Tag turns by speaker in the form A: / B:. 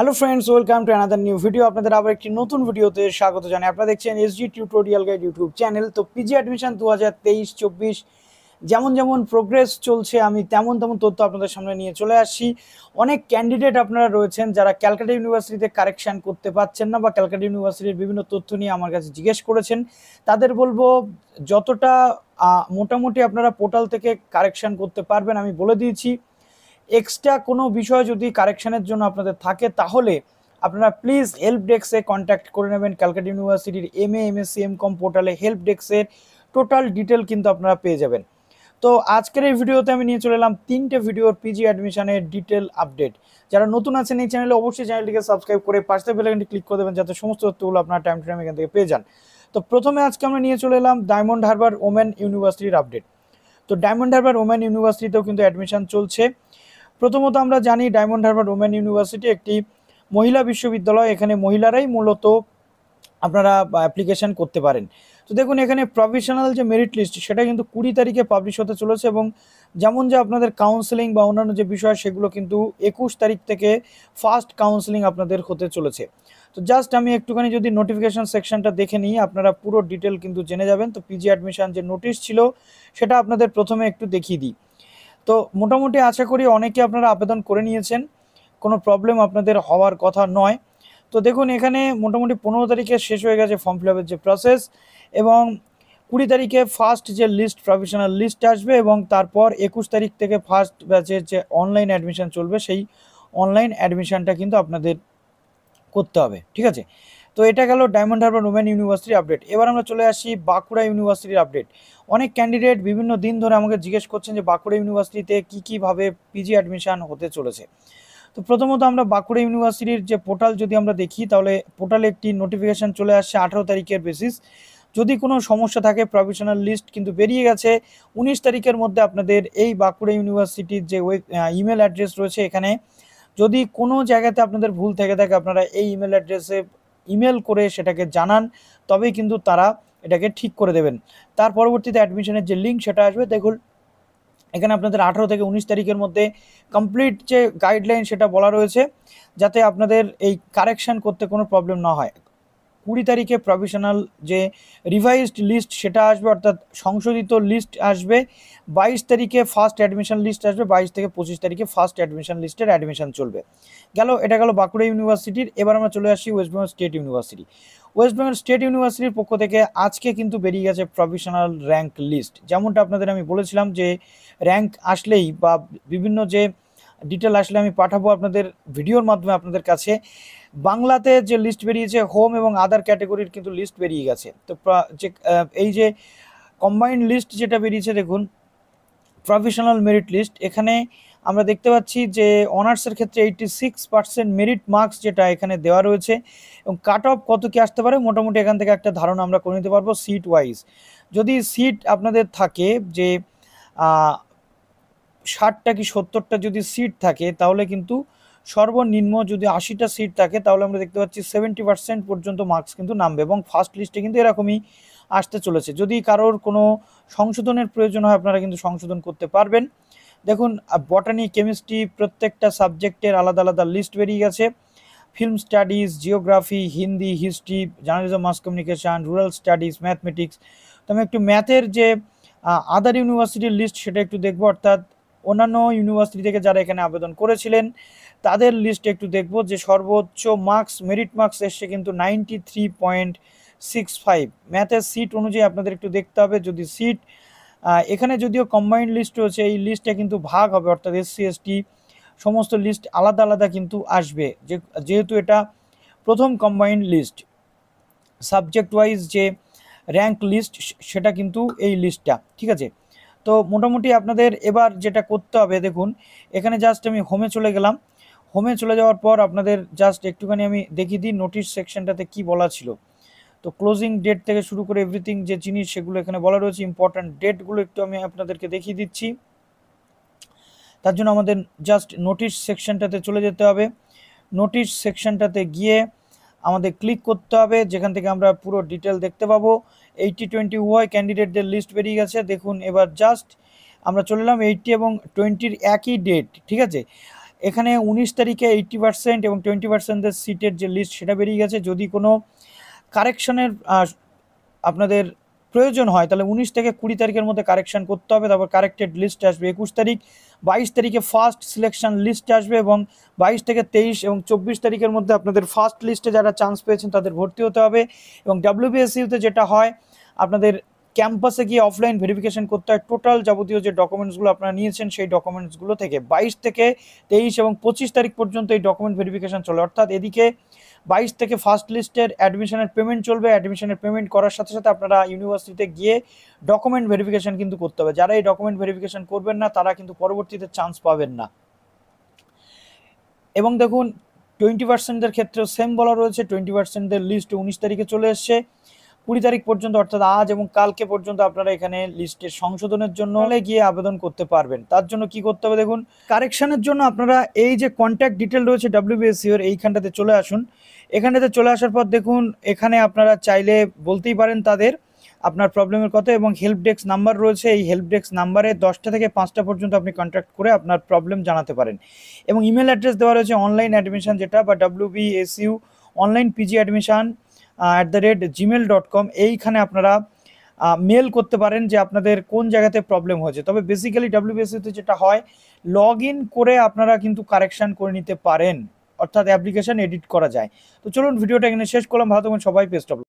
A: Hello friends, welcome to another new video. আপনাদের আবার একটি নতুন ভিডিওতে স্বাগত জানাই। আপনারা দেখছেন SG tutorial guide YouTube channel. তো পিজি অ্যাডমিশন 2023-24 যেমন যেমন প্রোগ্রেস চলছে আমি তেমন তেমন তথ্য আপনাদের সামনে নিয়ে চলে আসছি। অনেক ক্যান্ডিডেট আপনারা রয়েছেন যারা ক্যালকাটা ইউনিভার্সিটিতে কারেকশান করতে পারছেন না বা ক্যালকাটা ইউনিভার্সিটির বিভিন্ন তথ্য নিয়ে আমার কাছে জিজ্ঞেস করেছেন। তাদের বলবো যতটা মোটামুটি আপনারা পোর্টাল থেকে কারেকশান করতে পারবেন আমি বলে দিয়েছি। এক্সট্রা কোনো বিষয় যদি কারেকশানের জন্য আপনাদের থাকে তাহলে আপনারা প্লিজ হেল্প ডেস্কে কন্ট্যাক্ট করে নেবেন। ক্যালকাটা ইউনিভার্সিটির এমএ, এমএসসি, এমকম পোর্টালে হেল্প ডেস্কের টোটাল ডিটেল কিন্তু আপনারা পেয়ে যাবেন। তো আজকের এই ভিডিওতে আমি নিয়ে চলে এলাম 3টে ভিডিওর পিজি অ্যাডমিশনের ডিটেল আপডেট। যারা নতুন আছেন এই চ্যানেলে অবশ্যই চ্যানেলটিকে সাবস্ক্রাইব করে পাশে বেল আইকনটি ক্লিক করে দেবেন যাতে সমস্ত তথ্যগুলো আপনারা টাইম টু টাইম এখান থেকে পেয়ে যান। তো প্রথমে আজকে আমরা নিয়ে চলে এলাম ডায়মন্ড হারবার ওমেন ইউনিভার্সিটির আপডেট। তো ডায়মন্ড হারবার ওমেন ইউনিভার্সিটিতেও কিন্তু অ্যাডমিশন চলছে। প্রথমত আমরা জানি ডায়মন্ড হারবার ওমেন ইউনিভার্সিটি একটি মহিলা বিশ্ববিদ্যালয়। এখানে মহিলারাই মূলত আপনারা অ্যাপ্লিকেশান করতে পারেন। তো দেখুন এখানে প্রফেশনাল যে মেরিট লিস্ট সেটা কিন্তু 20 তারিখে পাবলিশ হতে চলেছে এবং যেমন যে আপনাদের কাউন্সেলিং বা অন্যান্য যে বিষয় সেগুলো কিন্তু 21 তারিখ থেকে ফার্স্ট কাউন্সেলিং আপনাদের হতে চলেছে। তো জাস্ট আমি একটুখানি যদি নোটিফিকেশান সেকশনটা দেখে নিই আপনারা পুরো ডিটেল কিন্তু জেনে যাবেন। তো পিজি অ্যাডমিশন যে নোটিশ ছিল সেটা আপনাদের প্রথমে একটু দেখিয়ে দিই। তো মোটামুটি আশা করি অনেকে আপনারা আবেদন করে নিয়েছেন, কোনো প্রবলেম আপনাদের হওয়ার কথা নয়। তো দেখুন এখানে মোটামুটি 15 তারিখে শেষ হয়ে গেছে ফর্ম ফিল আপের যে প্রসেস এবং 20 তারিখে ফার্স্ট যে লিস্ট প্রফেশনাল লিস্ট আসবে এবং তারপর 21 তারিখ থেকে ফার্স্ট ব্যাচের যে অনলাইন অ্যাডমিশন চলবে সেই অনলাইন অ্যাডমিশনটা কিন্তু আপনাদের করতে হবে, ঠিক আছে। তো এটা গেল ডায়মন্ড হারবার ওমেন ইউনিভার্সিটির আপডেট। এবার আমরা চলে আসি বাঁকুড়া ইউনিভার্সিটির আপডেট। অনেক ক্যান্ডিডেট বিভিন্ন দিন ধরে আমাকে জিজ্ঞেস করছেন যে বাঁকুড়া ইউনিভার্সিটিতে কীভাবে পিজি অ্যাডমিশন হতে চলেছে। তো প্রথমত আমরা বাঁকুড়া ইউনিভার্সিটির যে পোর্টাল যদি আমরা দেখি তাহলে পোর্টালে একটি নোটিফিকেশান চলে আসছে 18 তারিখের বেসিস। যদি কোনো সমস্যা থাকে প্রফেশনাল লিস্ট কিন্তু বেরিয়ে গেছে 19 তারিখের মধ্যে আপনাদের এই বাঁকুড়া ইউনিভার্সিটির যে ইমেল অ্যাড্রেস রয়েছে এখানে যদি কোনো জায়গাতে আপনাদের ভুল থেকে থাকে আপনারা এই ইমেল অ্যাড্রেসে ইমেল করে সেটাকে জানান, তবেই কিন্তু তারা এটাকে ঠিক করে দেবেন। তার পরবর্তীতে অ্যাডমিশনের যে লিঙ্ক সেটা আসবে। দেখুন এখানে আপনাদের 18 থেকে 19 তারিখের মধ্যে কমপ্লিট যে গাইডলাইন সেটা বলা রয়েছে যাতে আপনাদের এই কারেকশান করতে কোনো প্রবলেম না হয়। 20 তারিখে প্রফেশনাল যে রিভাইজড লিস্ট সেটা আসবে, অর্থাৎ সংশোধিত লিস্ট আসবে। 22 তারিখে ফার্স্ট অ্যাডমিশন লিস্ট আসবে। 22 থেকে 25 তারিখে ফার্স্ট অ্যাডমিশন লিস্টের অ্যাডমিশন চলবে। এটা গেল বাঁকুড়া ইউনিভার্সিটির। এবার আমরা চলে আসি West Bengal state university. West Bengal state ইউনিভার্সিটির পক্ষ থেকে আজকে কিন্তু বেরিয়ে গেছে প্রফেশনাল র্যাঙ্ক লিস্ট। যেমনটা আপনাদের আমি বলেছিলাম যে র্যাঙ্ক আসলেই বা বিভিন্ন যে ডিটেল আসলে আমি পাঠাবো আপনাদের ভিডিওর মাধ্যমে আপনাদের কাছে। বাংলাতে যে লিস্ট বেরিয়েছে হোম এবং আদার ক্যাটাগরির কিন্তু লিস্ট বেরিয়ে গেছে। তো যে এই যে কম্বাইন্ড লিস্ট যেটা বেরিয়েছে দেখুন প্রফেশনাল মেরিট লিস্ট, এখানে আমরা দেখতে পাচ্ছি যে অনার্সের ক্ষেত্রে 86% মেরিট মার্কস যেটা এখানে দেওয়া রয়েছে এবং কাট অফ কত কি আসতে পারে মোটামুটি এখান থেকে একটা ধারণা আমরা করে নিতে পারবো সিট ওয়াইজ। যদি সিট আপনাদের থাকে যে 60টা কি 70টা যদি সিট থাকে তাহলে কিন্তু সর্বনিম্ন যদি 80টা সিট থাকে তাহলে আমরা দেখতে পাচ্ছি 70% পর্যন্ত মার্কস কিন্তু নামবে এবং ফার্স্ট লিস্টে কিন্তু এরকমই আসতে চলেছে। যদি কারোর কোনো সংশোধনের প্রয়োজন হয় আপনারা কিন্তু সংশোধন করতে পারবেন। দেখুন বটানি, কেমিস্ট্রি প্রত্যেকটা সাবজেক্টের আলাদা আলাদা লিস্ট বেরিয়ে গেছে। Film studies, geography, Hindi, history, journalism, mass communication, rural studies, mathematics. তো আমি একটু ম্যাথের যে আদার ইউনিভার্সিটির লিস্ট সেটা একটু দেখবো, অর্থাৎ অন্যান্য ইউনিভার্সিটি থেকে যারা এখানে আবেদন করেছিলেন তাদের লিস্ট একটু দেখব যে সর্বোচ্চ মার্কস মেরিট মার্কস এসছে কিন্তু 93.65। ম্যাথের সিট অনুযায়ী আপনাদের একটু দেখতে হবে। যদি সিট এখানে যদিও কম্বাইন্ড লিস্ট রয়েছে এই লিস্টে কিন্তু ভাগ হবে, অর্থাৎ এসসি এসটি সমস্ত লিস্ট আলাদা আলাদা কিন্তু আসবে যেহেতু এটা প্রথম কম্বাইন্ড লিস্ট। সাবজেক্ট ওয়াইজ যে র্যাঙ্ক লিস্ট সেটা কিন্তু এই লিস্টটা, ঠিক আছে। তো মোটামুটি আপনাদের এবার যেটা করতে হবে দেখুন এখানে জাস্ট আমি হোমে চলে গেলাম। হোমে চলে যাওয়ার পর আপনাদের জাস্ট একটুখানি আমি দেখিয়ে দিই নোটিশ সেকশনটাতে কি বলা ছিল। তো ক্লোজিং ডেট থেকে শুরু করে এভরিথিং যে জিনিস সেগুলো এখানে বলা রয়েছে। ইম্পর্ট্যান্ট ডেটগুলো একটু আমি আপনাদেরকে দেখিয়ে দিচ্ছি। তার জন্য আমাদের জাস্ট নোটিশ সেকশনটাতে চলে যেতে হবে। নোটিশ সেকশনটাতে গিয়ে আমাদের ক্লিক করতে হবে যেখান থেকে আমরা পুরো ডিটেল দেখতে পাবো। 80-20 উভয় ক্যান্ডিডেটদের লিস্ট বেরিয়ে গেছে। দেখুন এবার জাস্ট আমরা চলে এলাম 80 এবং 20-র একই ডেট, ঠিক আছে। এখানে 19 তারিখে 80% এবং 20% সিটের যে লিস্ট সেটা বেরিয়ে গেছে। যদি কোনো কারেকশনের আপনাদের প্রয়োজন হয় তাহলে 19 থেকে 20 তারিখের মধ্যে কারেকশন করতে হবে। তারপর কারেক্টেড লিস্ট আসবে 21 তারিখ, 22 তারিখে ফার্স্ট সিলেকশন লিস্ট আসবে এবং 22 থেকে 23 এবং 24 তারিখের মধ্যে আপনাদের ফার্স্ট লিস্টে যারা চান্স পেয়েছেন তাদের ভর্তি হতে হবে। এবং wbsuতে যেটা হয় আপনাদের ক্যাম্পাসে গিয়ে অফলাইন ভেরিফিকেশন করতে হয় টোটাল যাবতীয় যে ডকুমেন্টসগুলো আপনারা নিয়েছেন সেই ডকুমেন্টসগুলো থেকে। 22 থেকে 23 এবং 25 তারিখ পর্যন্ত এই ডকুমেন্ট ভেরিফিকেশন চলে। অর্থাৎ এদিকে 22 থেকে ফার্স্ট লিস্টের অ্যাডমিশনের পেমেন্ট চলবে। অ্যাডমিশনের পেমেন্ট করার সাথে সাথে আপনারা ইউনিভার্সিটিতে গিয়ে ডকুমেন্ট ভেরিফিকেশন কিন্তু করতে হবে। যারা এই ডকুমেন্ট ভেরিফিকেশন করবেন না তারা কিন্তু পরবর্তীতে চান্স পাবেন না। এবং দেখুন 20%-দের ক্ষেত্রেও সেম বলা রয়েছে। 20%-দের লিস্ট 19 তারিখে চলে এসছে। 20 তারিখ পর্যন্ত অর্থাৎ আজ এবং কালকে পর্যন্ত আপনারা এখানে লিস্টের সংশোধনের জন্য গিয়ে আবেদন করতে পারবেন। তার জন্য কি করতে হবে দেখুন, কারেকশনের জন্য আপনারা এই যে কন্ট্যাক্ট ডিটেল রয়েছে wbsu এর এইখানটাতে চলে আসুন। এখানটাতে চলে আসার পর দেখুন এখানে আপনারা চাইলে বলতেই পারেন তাদের আপনার প্রবলেমের কথা এবং হেল্প ডেস্ক নাম্বার রয়েছে। এই হেল্প ডেস্ক নাম্বারে 10টা থেকে 5টা পর্যন্ত আপনি কন্ট্যাক্ট করে আপনার প্রবলেম জানাতে পারেন। এবং ইমেল অ্যাড্রেস দেওয়া রয়েছে অনলাইন অ্যাডমিশন যেটা বা wbsu online PG admission @gmail.com। এইখানে আপনারা মেল করতে পারেন যে আপনাদের কোন জায়গাতে প্রবলেম হয়েছে। তবে বেসিক্যালি wbsuতে যেটা হয় লগ ইন করে আপনারা কিন্তু কারেকশান করে নিতে পারেন, অর্থাৎ অ্যাপ্লিকেশন এডিট করা যায়। তো চলুন ভিডিওটা এখানে শেষ করলাম। ভালো থাকবেন সবাই, বেস্ট অফ লাক।